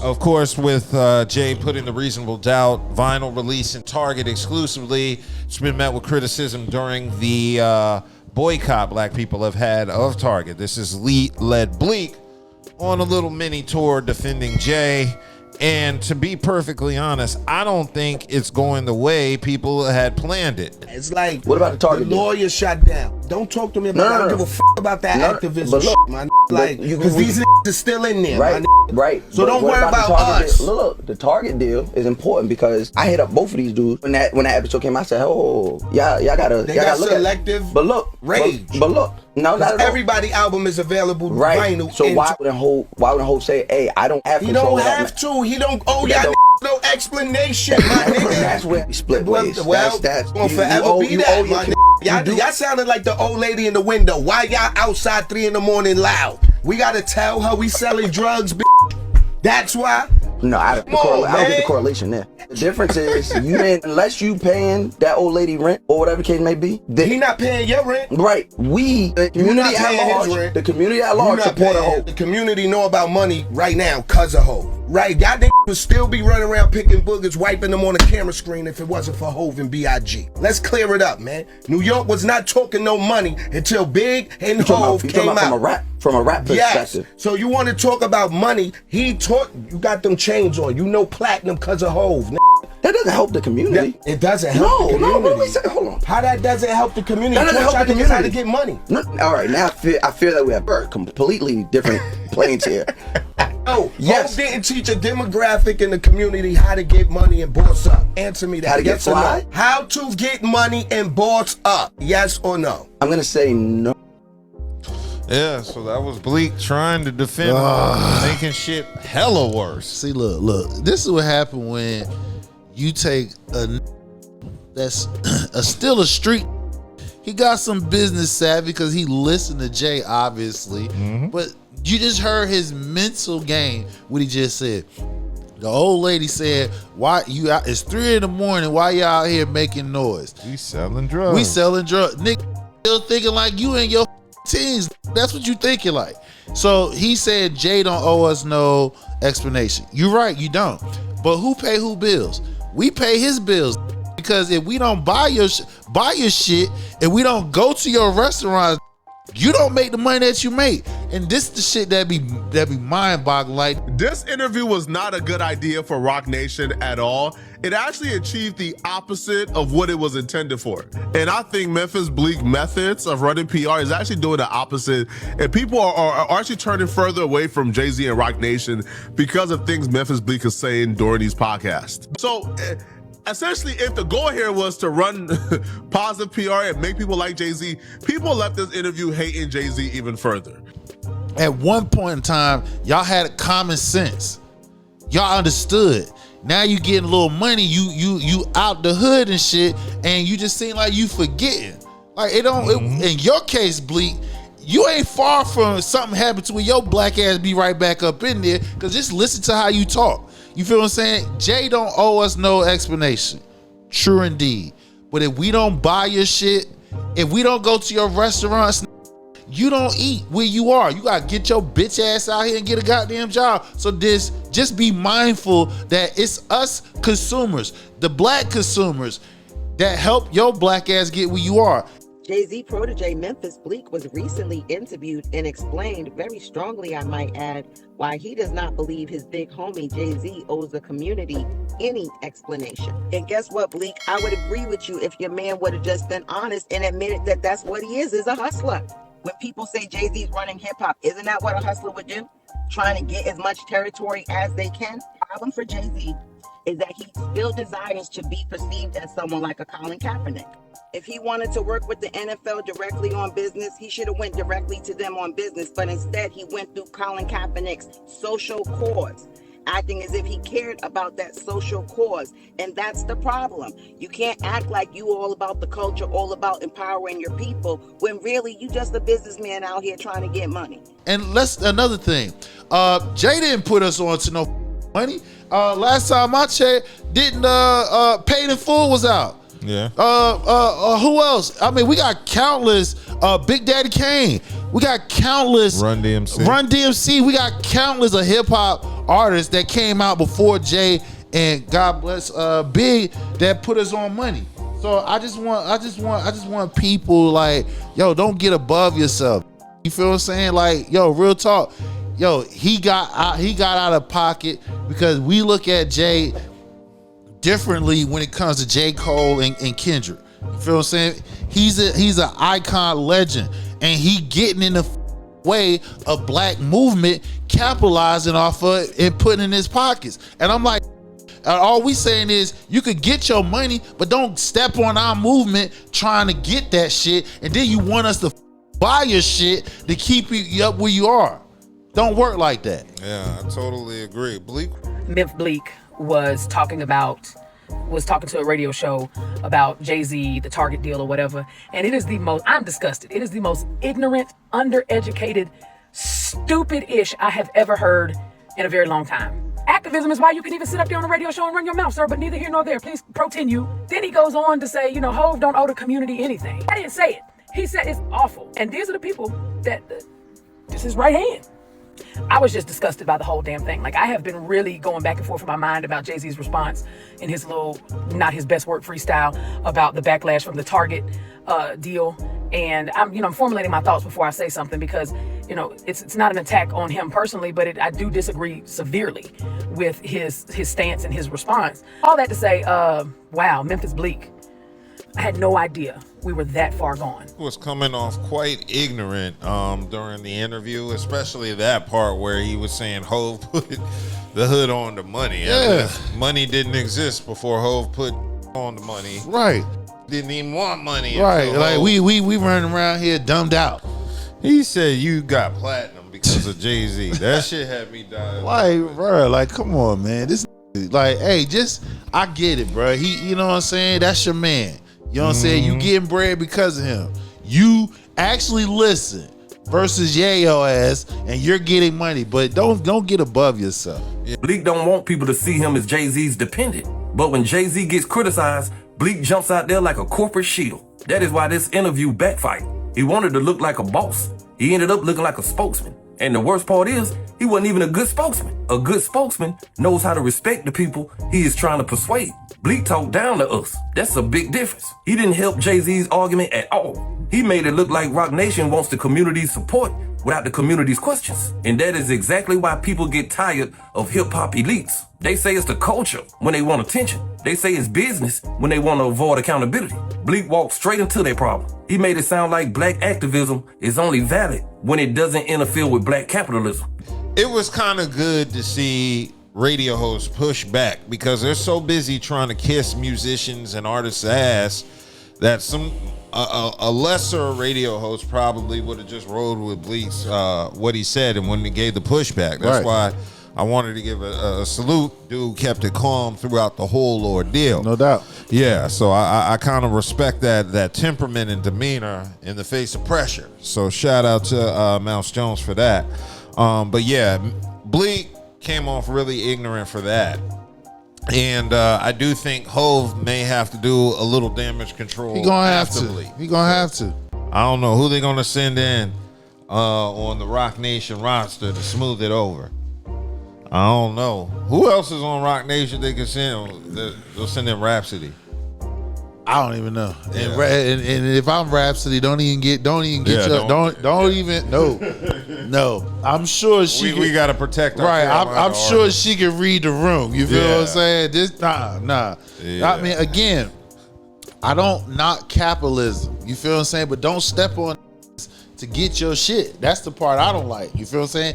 Of course, with Jay putting the Reasonable Doubt vinyl release in Target exclusively, it's been met with criticism during the boycott black people have had of Target. This is led Bleek on a little mini tour defending Jay. And to be perfectly honest, I don't think it's going the way people had planned it. It's like, what about the Target? The lawyer shut down. Don't talk to me about I don't give a f about that activism but look, man. Like, because these niggas are still in there, right? Right. So but don't worry about us. Look, the Target deal is important because I hit up both of these dudes when that episode came. I said, "Oh, y'all gotta look selective at." But look, rage. But look, no, not at all. Everybody album is available vinyl. So why wouldn't Hope say, "Hey, I don't have control"? He don't have to. He don't owe y'all no explanation, my nigga. That's where we split ways. Well, that's gonna forever be that, my nigga. Y'all sounded like the old lady in the window. Why y'all outside 3 a.m. loud? We gotta tell her we selling drugs, bitch. That's why. No, I don't get the correlation there. The difference is unless you paying that old lady rent or whatever the case may be. He not paying your rent. Right. The community at large support a hoe. The community know about money right now cause of hoe. Right, y'all niggas would still be running around picking boogers, wiping them on a camera screen if it wasn't for Hove and B.I.G. Let's clear it up, man. New York was not talking no money until Big and Hove came out. From a rap perspective. Yes. So you want to talk about money? You got them chains on. You know platinum cause of Hove. That doesn't help the community. It doesn't help the community. No, what are we saying? Hold on. How that doesn't help the community? That doesn't help the community. How to get money. No, all right, now I fear that we have completely different planes here. Oh, yes. Hove didn't teach a demographic in the community how to get money and boss up. Answer me that. How to get fly? No? How to get money and boss up. Yes or no? I'm going to say no. Yeah, so that was Bleek trying to defend making shit hella worse. See, look. This is what happened when you take that's still a street. He got some business savvy because he listened to Jay, obviously. Mm-hmm. But you just heard his mental game, what he just said. The old lady said, "Why you out? It's 3 a.m. Why you out here making noise? We selling drugs. Nigga, still thinking like you and your teens. That's what you thinking like." So he said Jay don't owe us no explanation. You're right, you don't. But who pay who bills? We pay his bills. Because if we don't buy your shit, and we don't go to your restaurants, you don't make the money that you make. And this is the shit that be mind-boggling. Like, this interview was not a good idea for Rock Nation at all. It actually achieved the opposite of what it was intended for. And I think Memphis Bleek methods of running PR is actually doing the opposite. And people are actually turning further away from Jay-Z and Rock Nation because of things Memphis Bleek is saying during these podcasts. So essentially, if the goal here was to run positive PR and make people like Jay-Z, people left this interview hating Jay-Z even further. At one point in time, y'all had common sense. Y'all understood. Now you getting a little money, you out the hood and shit, and you just seem like you forgetting. Like it don't. In your case, Bleek, you ain't far from something happening to where your black ass be right back up in there. Cause just listen to how you talk. You feel what I'm saying? Jay don't owe us no explanation. True indeed. But if we don't buy your shit, if we don't go to your restaurants, you don't eat where you are. You gotta get your bitch ass out here and get a goddamn job. So just be mindful that it's us consumers, the black consumers, that help your black ass get where you are. Jay-Z protege Memphis Bleek was recently interviewed and explained very strongly, I might add, why he does not believe his big homie Jay-Z owes the community any explanation. And guess what, Bleek? I would agree with you if your man would have just been honest and admitted that that's what he is a hustler. When people say Jay-Z's running hip-hop, isn't that what a hustler would do? Trying to get as much territory as they can? The problem for Jay-Z is that he still desires to be perceived as someone like a Colin Kaepernick. If he wanted to work with the NFL directly on business, he should have went directly to them on business, but instead he went through Colin Kaepernick's social cause, acting as if he cared about that social cause. And that's the problem. You can't act like you all about the culture, all about empowering your people, when really you just a businessman out here trying to get money. And another thing, Jay didn't put us on to no money. Last time I checked, didn't Paid in Full was out. Yeah. Who else? I mean, we got countless. Big Daddy Kane. We got countless. Run DMC. We got countless of hip hop artists that came out before Jay and God bless Big that put us on money. So I just want people like, yo, don't get above yourself. You feel what I'm saying? Like, yo, real talk. Yo, he got out of pocket because we look at Jay differently when it comes to J. Cole and Kendrick. You feel what I'm saying? He's an icon legend, and he getting in the way of black movement, capitalizing off of it and putting in his pockets. And I'm like, all we saying is you could get your money, but don't step on our movement trying to get that shit, and then you want us to buy your shit to keep you up where you are. Don't work like that. Yeah, I totally agree. Bleak. Memphis Bleek was talking to a radio show about Jay-Z, the Target deal or whatever. And it is the most, I'm disgusted. It is the most ignorant, undereducated, stupid-ish I have ever heard in a very long time. Activism is why you can even sit up there on a radio show and run your mouth, sir, but neither here nor there. Please continue. Then he goes on to say, Hov don't owe the community anything. I didn't say it. He said it's awful. And these are the people that, this is right hand. I was just disgusted by the whole damn thing. Like, I have been really going back and forth in my mind about Jay-Z's response in his little, not his best work freestyle about the backlash from the Target deal. And I'm formulating my thoughts before I say something because, it's not an attack on him personally, but I do disagree severely with his stance and his response. All that to say, wow, Memphis Bleek. I had no idea we were that far gone. Was coming off quite ignorant during the interview, especially that part where he was saying Hov put the hood on the money. Yeah. Money didn't exist before Hov put on the money. Right. Didn't even want money. Right. Like we running around here dumbed out. He said you got platinum because of Jay-Z. That shit had me dying. Like, bro, like, come on, man. This like, hey, I get it, bro. You know what I'm saying? That's your man. You know what I'm saying? You getting bread because of him. You actually listen versus yayo ass, and you're getting money, but don't get above yourself. Bleek don't want people to see him as Jay-Z's dependent. But when Jay-Z gets criticized, Bleek jumps out there like a corporate shield. That is why this interview backfired. He wanted to look like a boss. He ended up looking like a spokesman. And the worst part is, he wasn't even a good spokesman. A good spokesman knows how to respect the people he is trying to persuade. Bleek talked down to us. That's a big difference. He didn't help Jay-Z's argument at all. He made it look like Rock Nation wants the community's support without the community's questions. And that is exactly why people get tired of hip-hop elites. They say it's the culture when they want attention. They say it's business when they want to avoid accountability. Bleek walked straight into their problem. He made it sound like black activism is only valid when it doesn't interfere with black capitalism. It was kind of good to see radio hosts push back because they're so busy trying to kiss musicians and artists' ass that a lesser radio host probably would have just rolled with Bleek's what he said and when he gave the pushback. That's why I wanted to give a salute. Dude kept it calm throughout the whole ordeal. No doubt. Yeah, so I kind of respect that temperament and demeanor in the face of pressure. So shout out to Mouse Jones for that. But yeah, Bleek came off really ignorant for that. And I do think Hov may have to do a little damage control. He gonna have to. I don't know who they're gonna send in on the Rock Nation roster to smooth it over. I don't know who else is on Rock Nation they can send. They'll send in Rhapsody. I don't even know. Yeah. And if I'm Rhapsody, don't even get no. I'm sure we gotta protect our I'm sure she can read the room. You feel what I'm saying? Nah. Yeah. I mean, again, I don't knock capitalism. You feel what I'm saying? But don't step on to get your shit. That's the part I don't like. You feel what I'm saying?